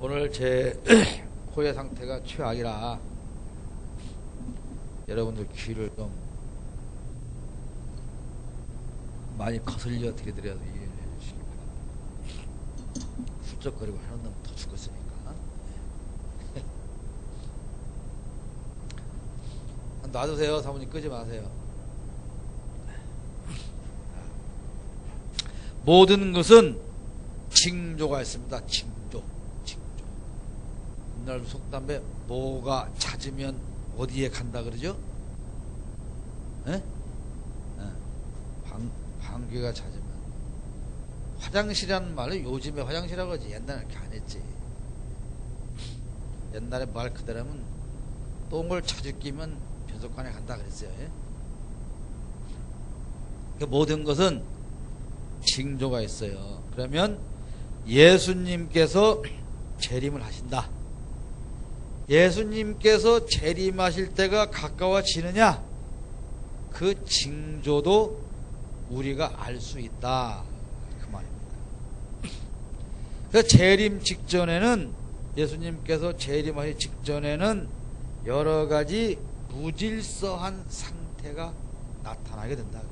오늘 제 코의 상태가 최악이라 여러분들 귀를 좀 많이 거슬려 드리더라도 이해해 주시기 바랍니다. 훌쩍거리고 하는 놈 더 죽었으니까. 놔두세요. 사모님 끄지 마세요. 모든 것은 징조가 있습니다. 징조. 옛날 속담에 뭐가 잦으면 어디에 간다 그러죠? 에? 방귀가 잦으면 화장실이라는 말을 요즘에 화장실이라고 하지 옛날에 그렇게 안 했지. 옛날에 말 그대로면 똥을 자주 끼면 변속관에 간다 그랬어요. 그러니까 모든 것은 징조가 있어요. 그러면 예수님께서 재림을 하신다. 예수님께서 재림하실 때가 가까워지느냐? 그 징조도 우리가 알 수 있다. 그 말입니다. 그래서 재림 직전에는, 예수님께서 재림하기 직전에는 여러 가지 무질서한 상태가 나타나게 된다.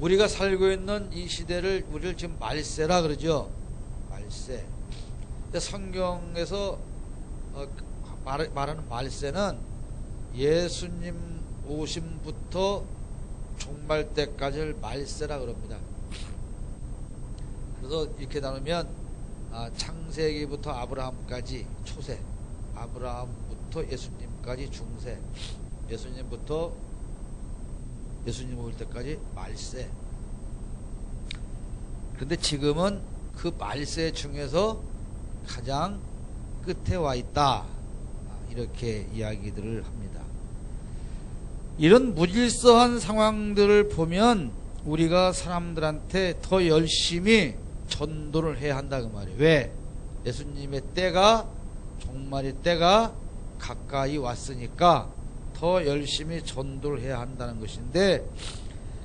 우리가 살고 있는 이 시대를 우리를 지금 말세라 그러죠. 말세. 성경에서 말하는 말세는 예수님 오심부터 종말 때까지를 말세라 그럽니다. 그래서 이렇게 나누면 창세기부터 아브라함까지 초세, 아브라함부터 예수님까지 중세, 예수님부터 예수님 올 때까지 말세. 그런데 지금은 그 말세 중에서 가장 끝에 와 있다. 이렇게 이야기들을 합니다. 이런 무질서한 상황들을 보면 우리가 사람들한테 더 열심히 전도를 해야 한다 그 말이에요. 왜? 예수님의 때가, 종말의 때가 가까이 왔으니까 더 열심히 전도를 해야 한다는 것인데,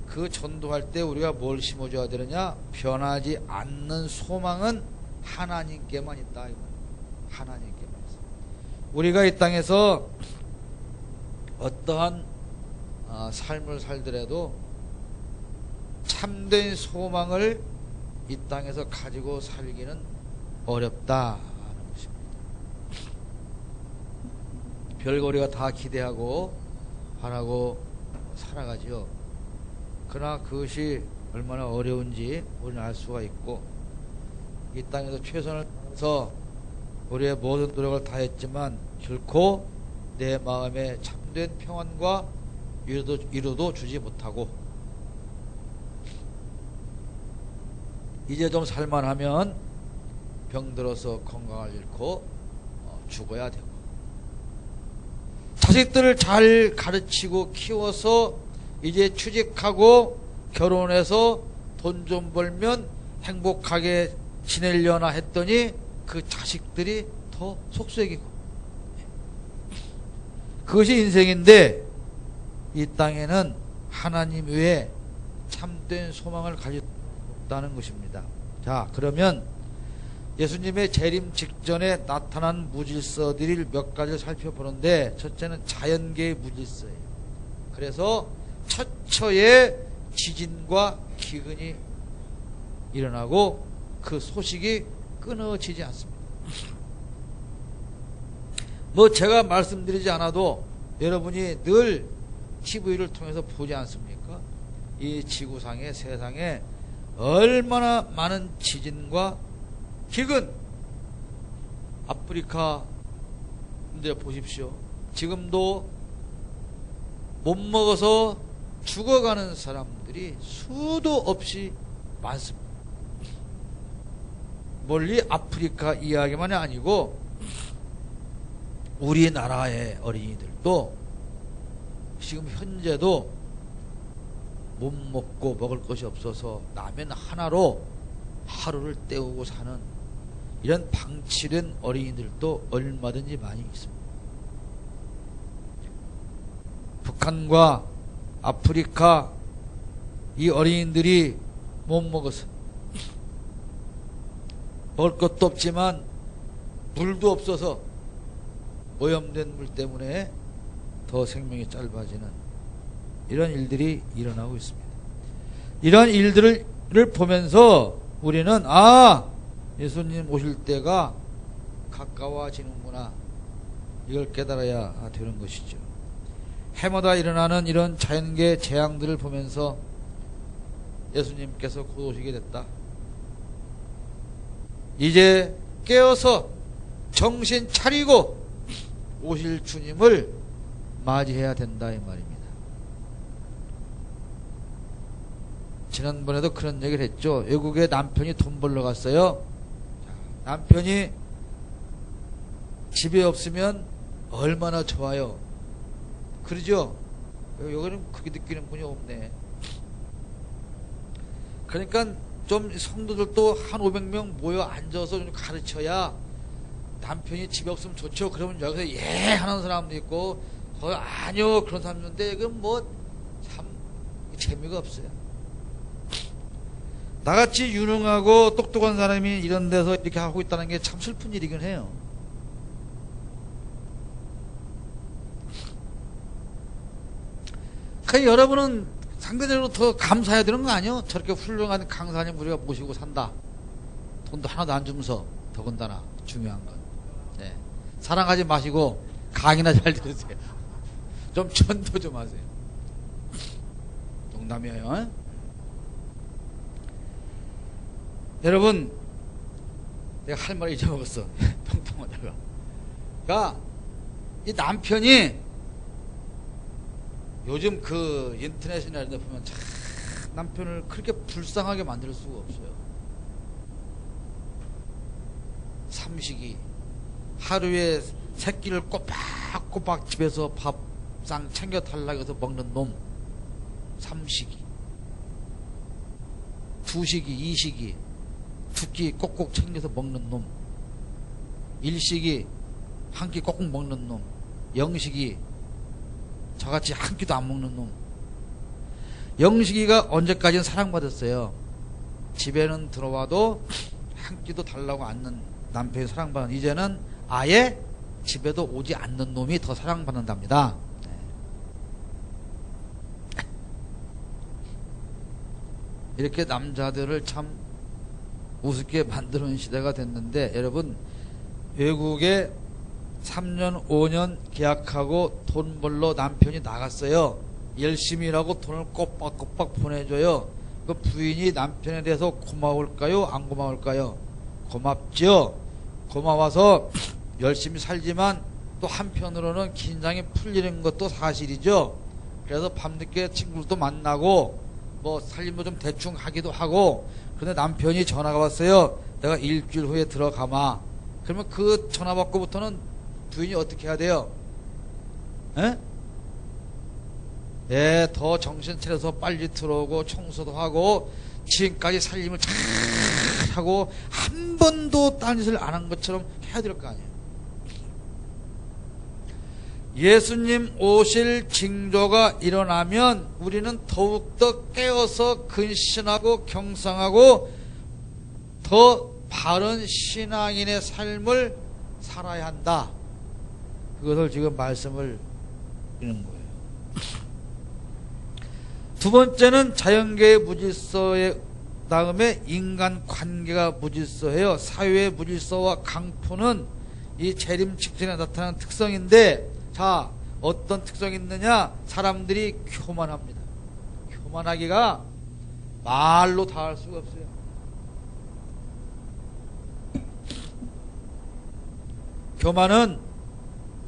그 전도할 때 우리가 뭘 심어줘야 되느냐? 변하지 않는 소망은 하나님께만 있다. 하나님께만 있어. 우리가 이 땅에서 어떠한 삶을 살더라도 참된 소망을 이 땅에서 가지고 살기는 어렵다는 것입니다. 별거 우리가 다 기대하고 바라고 살아가지요. 그러나 그것이 얼마나 어려운지 우리는 알 수가 있고, 이 땅에서 최선을 다해서 우리의 모든 노력을 다했지만 결코 내 마음에 참된 평안과 위로도 주지 못하고, 이제 좀 살만하면 병들어서 건강을 잃고 죽어야 되고, 자식들을 잘 가르치고 키워서 이제 취직하고 결혼해서 돈 좀 벌면 행복하게 지내려나 했더니 그 자식들이 더 속썩이고, 그것이 인생인데 이 땅에는 하나님 외에 참된 소망을 가지고 있다는 것입니다. 자, 그러면 예수님의 재림 직전에 나타난 무질서들을 몇 가지를 살펴보는데, 첫째는 자연계의 무질서예요. 그래서 처처에 지진과 기근이 일어나고 그 소식이 끊어지지 않습니다. 뭐 제가 말씀드리지 않아도 여러분이 늘 TV를 통해서 보지 않습니까? 이 지구상의 세상에 얼마나 많은 지진과 기근, 아프리카 문제 보십시오. 지금도 못 먹어서 죽어가는 사람들이 수도 없이 많습니다. 멀리 아프리카 이야기만이 아니고 우리나라의 어린이들도 지금 현재도 못 먹고 먹을 것이 없어서 라면 하나로 하루를 때우고 사는 이런 방치된 어린이들도 얼마든지 많이 있습니다. 북한과 아프리카 이 어린이들이 못 먹어서 먹을 것도 없지만 물도 없어서 오염된 물 때문에 더 생명이 짧아지는 이런 일들이 일어나고 있습니다. 이런 일들을 보면서 우리는 예수님 오실 때가 가까워지는구나, 이걸 깨달아야 되는 것이죠. 해마다 일어나는 이런 자연계 재앙들을 보면서 예수님께서 곧 오시게 됐다, 이제 깨어서 정신 차리고 오실 주님을 맞이해야 된다, 이 말입니다. 지난번에도 그런 얘기를 했죠. 외국에 남편이 돈 벌러 갔어요. 남편이 집에 없으면 얼마나 좋아요. 그러죠? 여기는 그렇게 느끼는 분이 없네. 그러니까 좀 성도들도 한 500명 모여 앉아서 좀 가르쳐야 남편이 집에 없으면 좋죠. 그러면 여기서 예 하는 사람도 있고 아니요 그런 사람도 있는데 이건 뭐 참 재미가 없어요. 나같이 유능하고 똑똑한 사람이 이런 데서 이렇게 하고 있다는 게 참 슬픈 일이긴 해요. 그러니까 여러분은 상대적으로 더 감사해야 되는 거 아니에요? 저렇게 훌륭한 강사님 우리가 모시고 산다. 돈도 하나도 안 주면서. 더군다나 중요한 건, 네, 사랑하지 마시고 강의나 잘 들으세요. 좀 전도 좀 하세요. 농담이에요. 여러분, 내가 할 말을 잊어먹었어. 통통하다가. 그러니까 이 남편이 요즘 그 인터넷이나 이런 데 보면 참 남편을 그렇게 불쌍하게 만들 수가 없어요. 삼식이 하루에 새끼를 꼬박꼬박 집에서 밥상 챙겨 달라고 해서 먹는 놈, 삼식이, 두식이, 이식이 두 끼 꼭꼭 챙겨서 먹는 놈, 일식이 한 끼 꼭꼭 먹는 놈, 영식이 저같이 한 끼도 안 먹는 놈. 영식이가 언제까지는 사랑받았어요. 집에는 들어와도 한 끼도 달라고 않는 남편이 사랑받는, 이제는 아예 집에도 오지 않는 놈이 더 사랑받는답니다. 이렇게 남자들을 참 우습게 만드는 시대가 됐는데, 여러분, 외국에 3년 5년 계약하고 돈 벌러 남편이 나갔어요. 열심히 일하고 돈을 꼬박꼬박 보내줘요. 그 부인이 남편에 대해서 고마울까요? 안 고마울까요? 고맙죠. 고마워서 열심히 살지만 또 한편으로는 긴장이 풀리는 것도 사실이죠. 그래서 밤늦게 친구들도 만나고 뭐 살림도 좀 대충 하기도 하고. 그런데 남편이 전화가 왔어요. 내가 일주일 후에 들어가마. 그러면 그 전화 받고부터는 부인이 어떻게 해야 돼요? 예, 더 정신 차려서 빨리 들어오고 청소도 하고 지금까지 살림을 잘 하고 한 번도 딴 짓을 안 한 것처럼 해야 될 거 아니에요. 예수님 오실 징조가 일어나면 우리는 더욱더 깨어서 근신하고 경성하고 더 바른 신앙인의 삶을 살아야 한다. 그것을 지금 말씀을 드리는 거예요. 두 번째는 자연계의 무질서의 다음에 인간관계가 무질서해요. 사회의 무질서와 강포는 이 재림 직전에 나타나는 특성인데, 자, 어떤 특성이 있느냐? 사람들이 교만합니다. 교만하기가 말로 다 할 수가 없어요. 교만은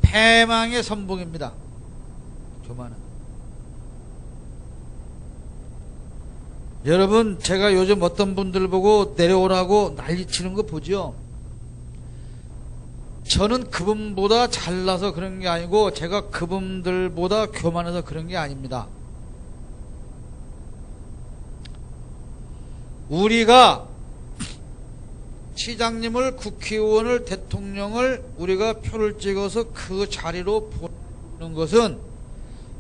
패망의 선봉입니다. 교만은. 여러분, 제가 요즘 어떤 분들 보고 내려오라고 난리치는 거 보죠? 저는 그분보다 잘나서 그런 게 아니고 제가 그분들보다 교만해서 그런 게 아닙니다. 우리가 시장님을, 국회의원을, 대통령을 우리가 표를 찍어서 그 자리로 보는 것은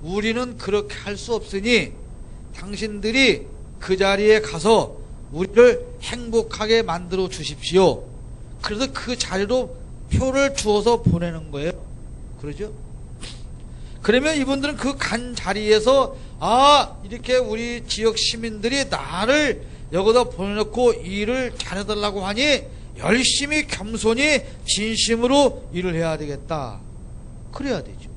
우리는 그렇게 할 수 없으니 당신들이 그 자리에 가서 우리를 행복하게 만들어 주십시오. 그래서 그 자리로 표를 주어서 보내는 거예요. 그러죠? 그러면 이분들은 그 간 자리에서 이렇게 우리 지역 시민들이 나를 여기다 보내놓고 일을 잘해달라고 하니 열심히 겸손히 진심으로 일을 해야 되겠다. 그래야 되죠.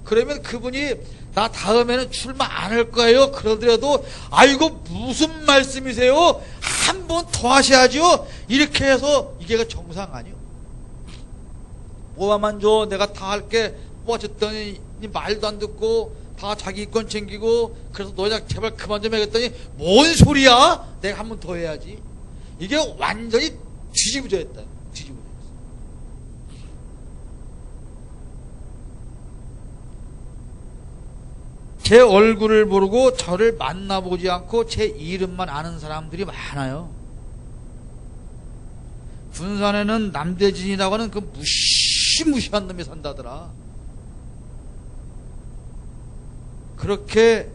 그러면 그분이 나 다음에는 출마 안 할 거예요. 그러더라도 아이고 무슨 말씀이세요? 한 번 더 하셔야죠. 이렇게 해서 이게 정상 아니요. 뭐만 줘 내가 다 할게 뽑아줬더니 말도 안 듣고 다 자기 이권 챙기고 그래서 노회장 제발 그만 좀 해야겠더니 뭔 소리야? 내가 한 번 더 해야지. 이게 완전히 뒤집어졌다. 뒤집어졌어. 제 얼굴을 모르고 저를 만나보지 않고 제 이름만 아는 사람들이 많아요. 군산에는 남대진이라고 하는 그 무시무시한 놈이 산다더라. 그렇게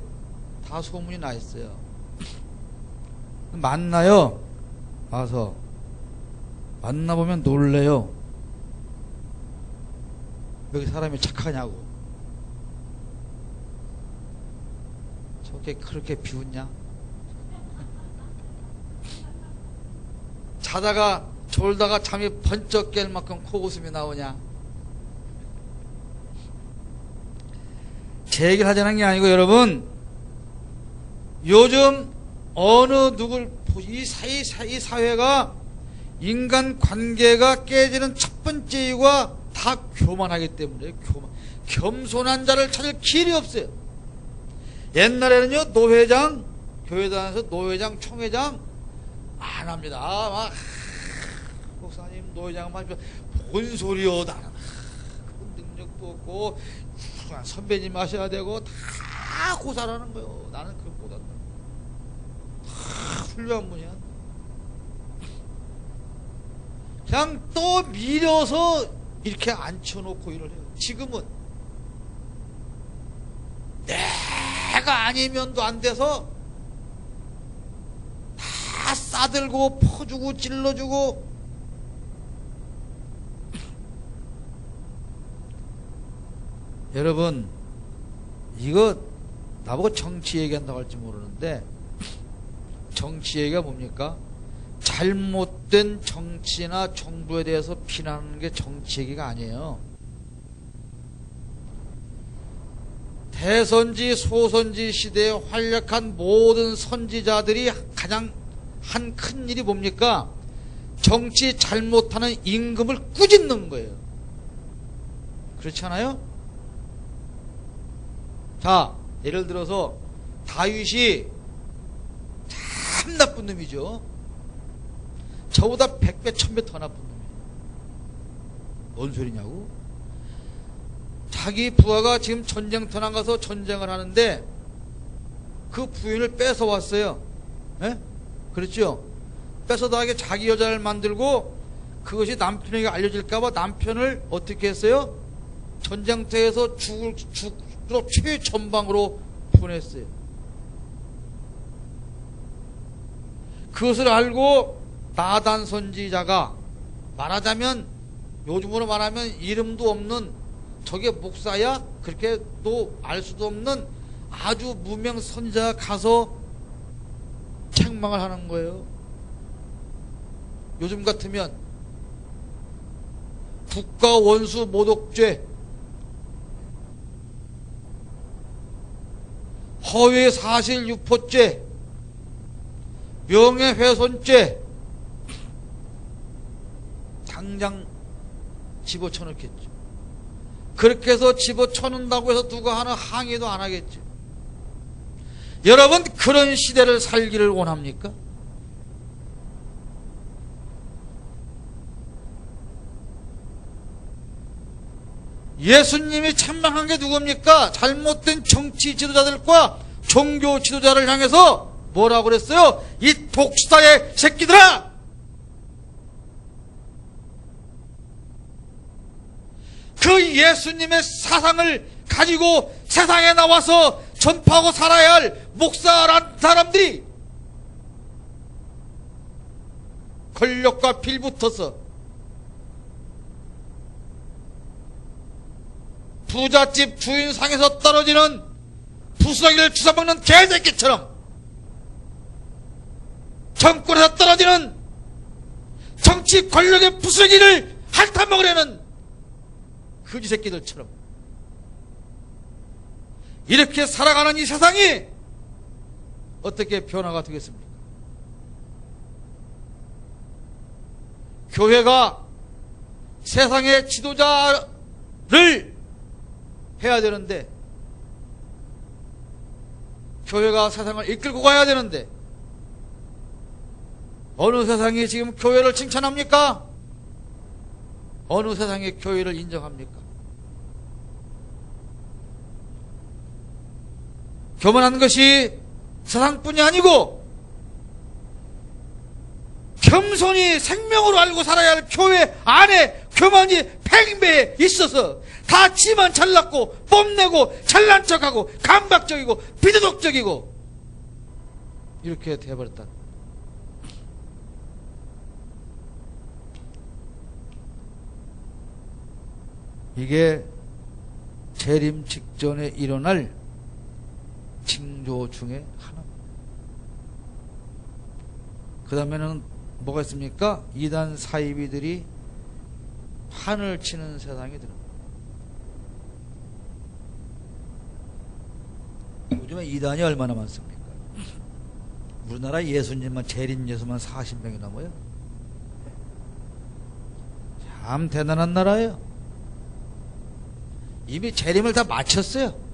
다 소문이 나 있어요. 만나요. 와서 만나보면 놀래요. 여기 사람이 착하냐고. 저게 그렇게 비웃냐? 자다가 졸다가 잠이 번쩍 깰 만큼 코웃음이 나오냐? 제 얘기를 하자는 게 아니고 여러분 요즘 어느 누굴 이 사회가 인간 관계가 깨지는 첫 번째 이유가 다 교만하기 때문에 겸손한 자를 찾을 길이 없어요. 옛날에는요 노회장 교회당에서 노회장 총회장 안 합니다. 막 목사님 노회장만 뭔 소리요. 나는 능력도 없고 선배님 하셔야 되고 다 고사라는 거예요. 나는 그걸 못한다. 다 훌륭한 분이야. 그냥 또 밀어서 이렇게 앉혀놓고 일을 해요. 지금은 내가 아니면도 안 돼서 다 싸들고 퍼주고 찔러주고. 여러분 이거 나보고 정치 얘기한다고 할지 모르는데 정치 얘기가 뭡니까? 잘못된 정치나 정부에 대해서 비난하는 게 정치 얘기가 아니에요. 대선지 소선지 시대에 활약한 모든 선지자들이 가장 한 큰 일이 뭡니까? 정치 잘못하는 임금을 꾸짖는 거예요. 그렇지 않아요? 자, 예를 들어서 다윗이 참 나쁜 놈이죠. 저보다 100배, 1000배 더 나쁜 놈이에요. 뭔 소리냐고? 자기 부하가 지금 전쟁터 나가서 전쟁을 하는데 그 부인을 뺏어왔어요. 예? 그렇죠? 뺏어다가 자기 여자를 만들고 그것이 남편에게 알려질까봐 남편을 어떻게 했어요? 전쟁터에서 죽으로 최전방으로 보냈어요. 그것을 알고 나단 선지자가 말하자면 요즘으로 말하면 이름도 없는 저게 목사야? 그렇게 또 알 수도 없는 아주 무명 선지자가 가서 책망을 하는 거예요. 요즘 같으면 국가 원수 모독죄, 허위 사실 유포죄, 명예훼손죄 당장 집어쳐넣겠죠. 그렇게 해서 집어쳐놓는다고 해서 누가 하는 항의도 안 하겠죠. 여러분 그런 시대를 살기를 원합니까? 예수님이 책망한 게 누굽니까? 잘못된 정치 지도자들과 종교 지도자를 향해서 뭐라고 그랬어요? 이 독사의 새끼들아! 그 예수님의 사상을 가지고 세상에 나와서 전파하고 살아야 할 목사란 사람들이 권력과 빌붙어서 부잣집 주인상에서 떨어지는 부스러기를 주워먹는 개새끼처럼, 정권에서 떨어지는 정치 권력의 부스러기를 핥아먹으려는 거지 새끼들처럼 이렇게 살아가는 이 세상이 어떻게 변화가 되겠습니까? 교회가 세상의 지도자를 해야 되는데, 교회가 세상을 이끌고 가야 되는데, 어느 세상이 지금 교회를 칭찬합니까? 어느 세상이 교회를 인정합니까? 교만한 것이 세상뿐이 아니고 겸손히 생명으로 알고 살아야 할 교회 안에 교만이 팽배해 있어서 다 지만 잘났고 뽐내고 잘난 척하고 감각적이고 비도덕적이고 이렇게 돼버렸다. 이게 재림 직전에 일어날 징조 중에 하나. 그 다음에는 뭐가 있습니까? 이단 사이비들이 판을 치는 세상이 들어옵니다. 요즘에 이단이 얼마나 많습니까? 우리나라 예수님만, 재림 예수만 40명이 넘어요. 참 대단한 나라예요. 이미 재림을 다 마쳤어요.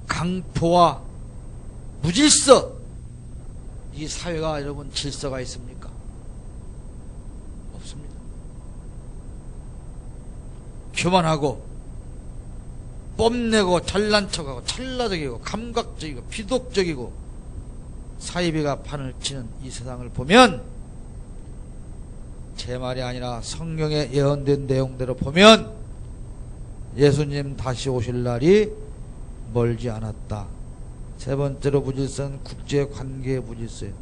강포와 무질서, 이 사회가 여러분 질서가 있습니까? 없습니다. 교만하고 뽐내고 잘난 척하고 찰나적이고 감각적이고 비독적이고 사이비가 판을 치는 이 세상을 보면, 제 말이 아니라 성경에 예언된 내용대로 보면 예수님 다시 오실 날이 멀지 않았다. 세 번째로 무질서는 국제관계의 무질서예요.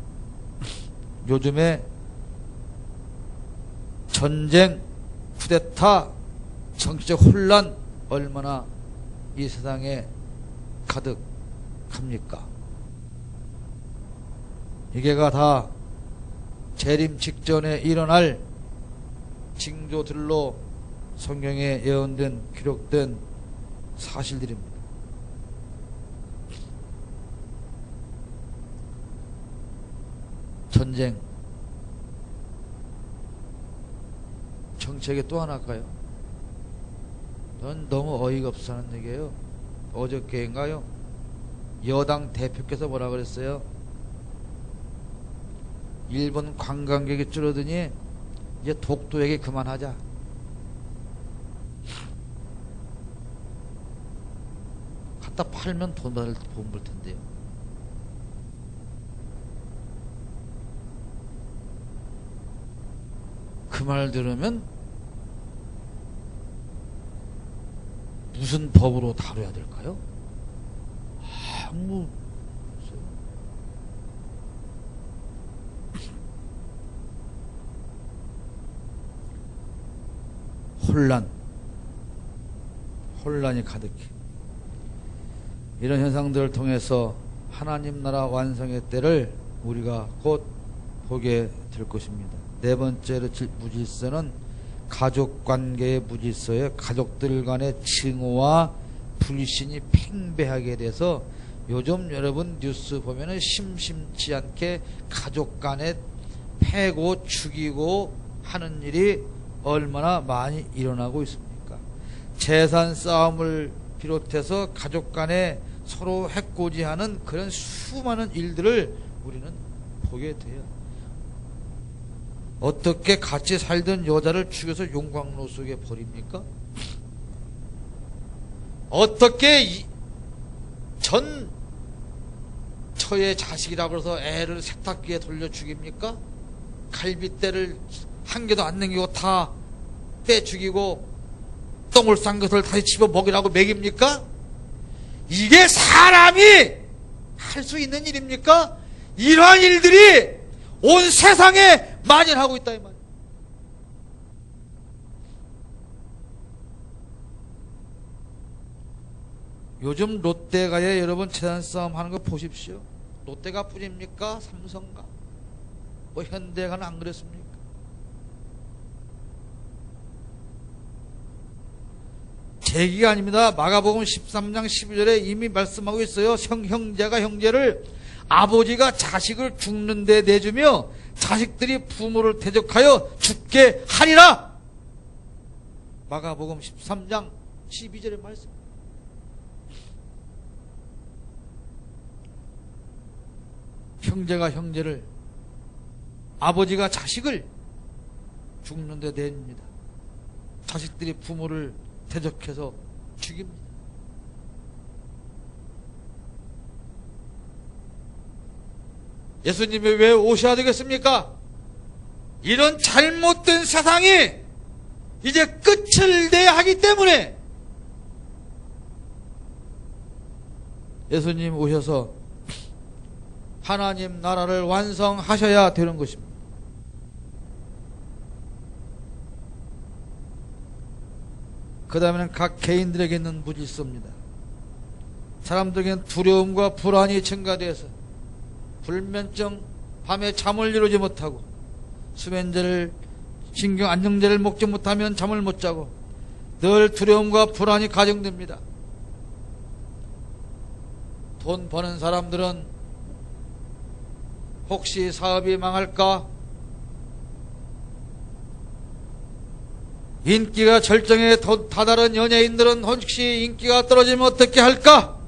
요즘에 전쟁, 쿠데타, 정치적 혼란 얼마나 이 세상에 가득합니까? 이게가 다 재림 직전에 일어날 징조들로 성경에 예언된, 기록된 사실들입니다. 전쟁, 정책에 또 하나 할까요? 넌 너무 어이가 없어 하는 얘기예요. 어저께인가요? 여당 대표께서 뭐라 그랬어요? 일본 관광객이 줄어드니 이제 독도 얘기 그만하자. 갖다 팔면 돈 벌 텐데요. 그 말 들으면 무슨 법으로 다뤄야 될까요? 아무 혼란이 가득해. 이런 현상들을 통해서 하나님 나라 완성의 때를 우리가 곧 보게 될 것입니다. 네 번째로 무질서는 가족관계의 무질서에 가족들 간의 증오와 불신이 팽배하게 돼서 요즘 여러분 뉴스 보면은 심심치 않게 가족 간에 패고 죽이고 하는 일이 얼마나 많이 일어나고 있습니까? 재산 싸움을 비롯해서 가족 간에 서로 해코지하는 그런 수많은 일들을 우리는 보게 돼요. 어떻게 같이 살던 여자를 죽여서 용광로 속에 버립니까? 어떻게 전 처의 자식이라고 해서 애를 세탁기에 돌려 죽입니까? 갈빗대를 한 개도 안 남기고 다 떼 죽이고 똥을 싼 것을 다시 집어 먹이라고 먹입니까? 이게 사람이 할 수 있는 일입니까? 이러한 일들이 온 세상에 만연하고 있다 이 말이에요. 요즘 롯데가에 여러분 재산 싸움 하는 거 보십시오. 롯데가 뿐입니까? 삼성가? 뭐 현대가는 안 그랬습니까? 제기가 아닙니다. 마가복음 13장 12절에 이미 말씀하고 있어요. 형제가 형제를, 아버지가 자식을 죽는 데 내주며 자식들이 부모를 대적하여 죽게 하리라. 마가복음 13장 12절의 말씀. 형제가 형제를, 아버지가 자식을 죽는 데 내줍니다. 자식들이 부모를 대적해서 죽입니다. 예수님이 왜 오셔야 되겠습니까? 이런 잘못된 세상이 이제 끝을 내야 하기 때문에 예수님 오셔서 하나님 나라를 완성하셔야 되는 것입니다. 그 다음에는 각 개인들에게 있는 무질서입니다. 사람들에게는 두려움과 불안이 증가되어서 불면증, 밤에 잠을 이루지 못하고 수면제를, 신경 안정제를 먹지 못하면 잠을 못 자고 늘 두려움과 불안이 가중됩니다. 돈 버는 사람들은 혹시 사업이 망할까? 인기가 절정에 다다른 연예인들은 혹시 인기가 떨어지면 어떻게 할까?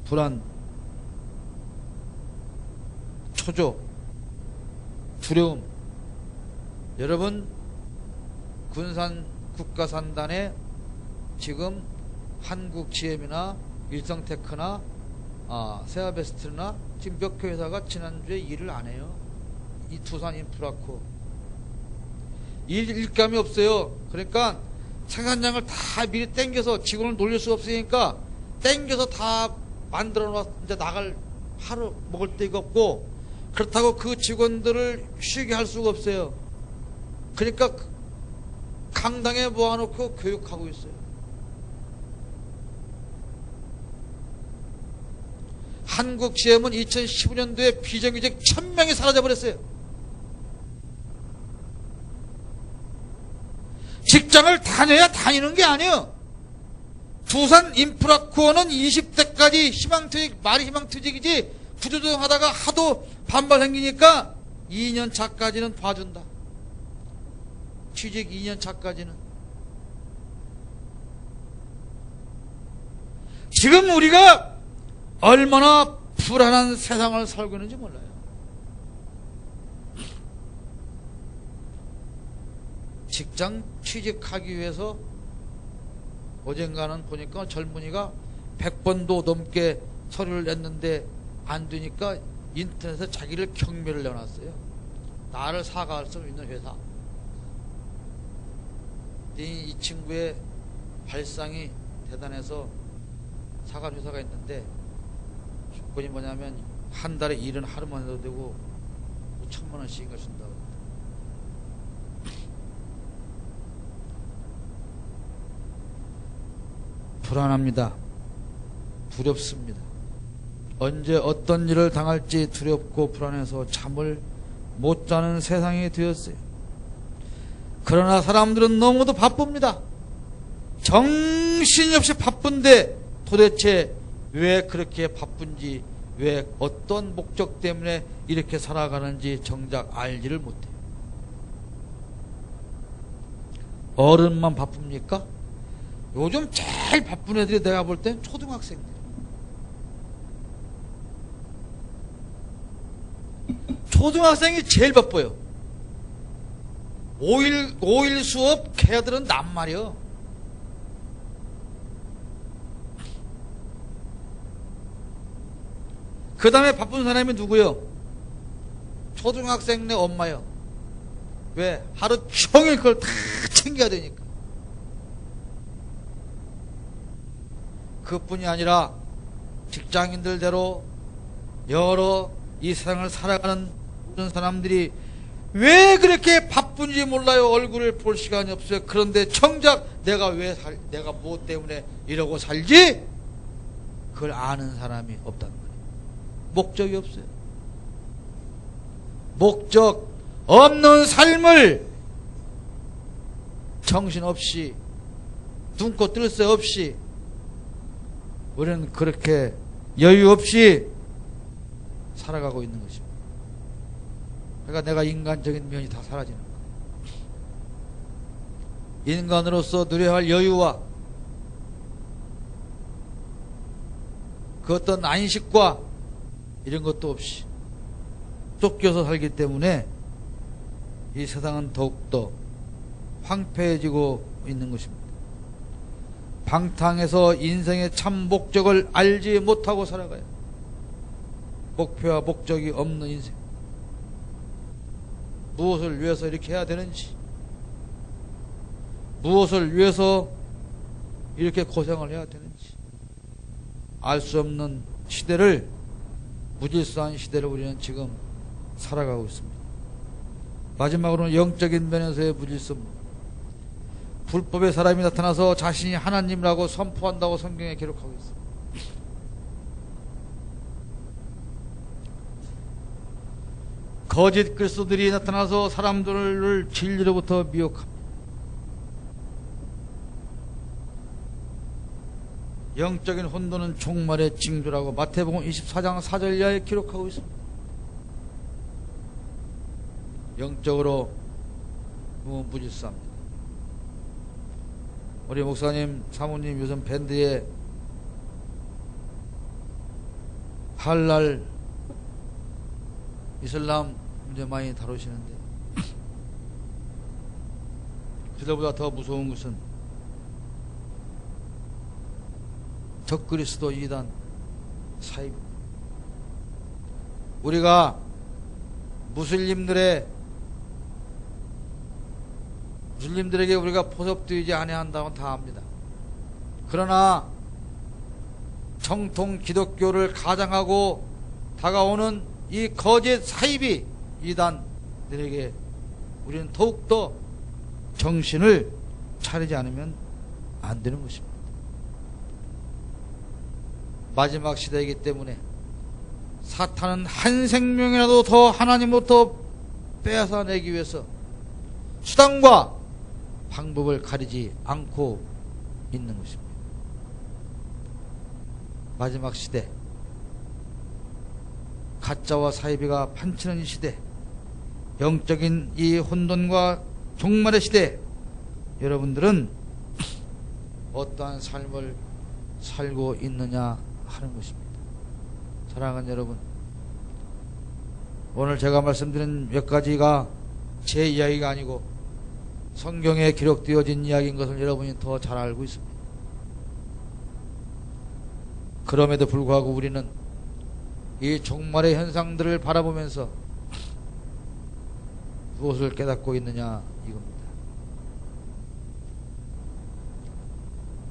불안, 초조, 두려움. 여러분, 군산 국가산단에 지금 한국GM이나 일성테크나 세아베스트나 지금 몇 개 회사가 지난주에 일을 안 해요. 이 두산인프라코 일감이 없어요. 그러니까 생산량을 다 미리 땡겨서 직원을 놀릴 수 없으니까 땡겨서 다 만들어 놔서 이제 나갈 하루 먹을 데가 없고, 그렇다고 그 직원들을 쉬게 할 수가 없어요. 그러니까 강당에 모아놓고 교육하고 있어요. 한국GM은 2015년도에 비정규직 1000명이 사라져버렸어요. 직장을 다녀야 다니는 게 아니에요. 두산 인프라코어는 20대까지 희망퇴직, 말이 희망퇴직이지 구조조정하다가 하도 반발 생기니까 2년 차까지는 봐준다. 취직 2년 차까지는. 지금 우리가 얼마나 불안한 세상을 살고 있는지 몰라요. 직장 취직하기 위해서 어젠가는 보니까 젊은이가 100번도 넘게 서류를 냈는데 안 되니까 인터넷에 자기를 경매를 내놨어요. 나를 사과할 수 있는 회사. 이 친구의 발상이 대단해서 사과한 회사가 있는데 조건이 뭐냐면 한 달에 일은 하루만 해도 되고 5천만 원씩인가 준다고. 불안합니다. 두렵습니다. 언제 어떤 일을 당할지 두렵고 불안해서 잠을 못 자는 세상이 되었어요. 그러나 사람들은 너무도 바쁩니다. 정신이 없이 바쁜데 도대체 왜 그렇게 바쁜지, 왜 어떤 목적 때문에 이렇게 살아가는지 정작 알지를 못해요. 어른만 바쁩니까? 요즘 제일 바쁜 애들이 내가 볼 땐 초등학생들. 초등학생이 제일 바빠요. 5일 수업 걔들은 낱말이요. 그 다음에 바쁜 사람이 누구요? 초등학생 네 엄마요. 왜? 하루 종일 그걸 다 챙겨야 되니까. 그뿐이 아니라 직장인들대로 여러 이 세상을 살아가는 모든 사람들이 왜 그렇게 바쁜지 몰라요. 얼굴을 볼 시간이 없어요. 그런데 정작 내가 뭐 때문에 이러고 살지? 그걸 아는 사람이 없다는 거예요. 목적이 없어요. 목적 없는 삶을 정신없이 눈코 뜰 새 없이 우리는 그렇게 여유 없이 살아가고 있는 것입니다. 그러니까 내가 인간적인 면이 다 사라지는 거예요. 인간으로서 누려야 할 여유와 그 어떤 안식과 이런 것도 없이 쫓겨서 살기 때문에 이 세상은 더욱더 황폐해지고 있는 것입니다. 방탕해서 인생의 참 목적을 알지 못하고 살아가요. 목표와 목적이 없는 인생. 무엇을 위해서 이렇게 해야 되는지, 무엇을 위해서 이렇게 고생을 해야 되는지 알 수 없는 시대를, 무질서한 시대를 우리는 지금 살아가고 있습니다. 마지막으로는 영적인 면에서의 무질서입니다. 불법의 사람이 나타나서 자신이 하나님이라고 선포한다고 성경에 기록하고 있습니다. 거짓 그리스도들이 나타나서 사람들을 진리로부터 미혹합니다. 영적인 혼돈은 종말의 징조라고 마태복음 24장 4절 이하에 기록하고 있습니다. 영적으로 무질서합니다. 우리 목사님, 사모님 요즘 밴드에 할랄 이슬람 문제 많이 다루시는데, 그들보다 더 무서운 것은 적그리스도 이단 사입. 우리가 무슬림들에게 우리가 포섭되지 아니한다면 다 압니다. 그러나 정통 기독교를 가장하고 다가오는 이 거짓 사입이 이단들에게 우리는 더욱더 정신을 차리지 않으면 안 되는 것입니다. 마지막 시대이기 때문에 사탄은 한 생명이라도 더 하나님으로부터 빼앗아내기 위해서 수단과 방법을 가리지 않고 있는 것입니다. 마지막 시대, 가짜와 사이비가 판치는 이 시대, 영적인 이 혼돈과 종말의 시대, 여러분들은 어떠한 삶을 살고 있느냐 하는 것입니다. 사랑하는 여러분, 오늘 제가 말씀드린 몇 가지가 제 이야기가 아니고 성경에 기록되어진 이야기인 것을 여러분이 더 잘 알고 있습니다. 그럼에도 불구하고 우리는 이 종말의 현상들을 바라보면서 무엇을 깨닫고 있느냐 이겁니다.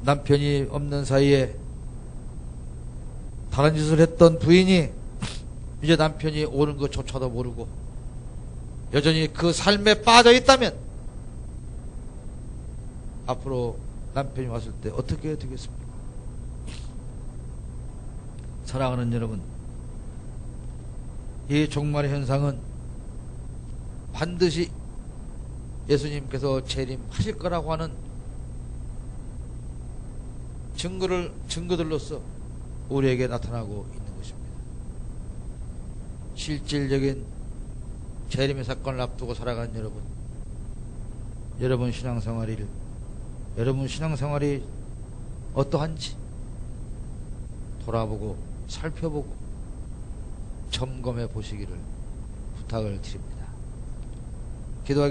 남편이 없는 사이에 다른 짓을 했던 부인이 이제 남편이 오는 것조차도 모르고 여전히 그 삶에 빠져 있다면 앞으로 남편이 왔을 때 어떻게 되겠습니까? 사랑하는 여러분, 이 종말의 현상은 반드시 예수님께서 재림하실 거라고 하는 증거들로서 우리에게 나타나고 있는 것입니다. 실질적인 재림의 사건을 앞두고 살아가는 여러분 신앙생활이 어떠한지 돌아보고 살펴보고 점검해 보시기를 부탁을 드립니다.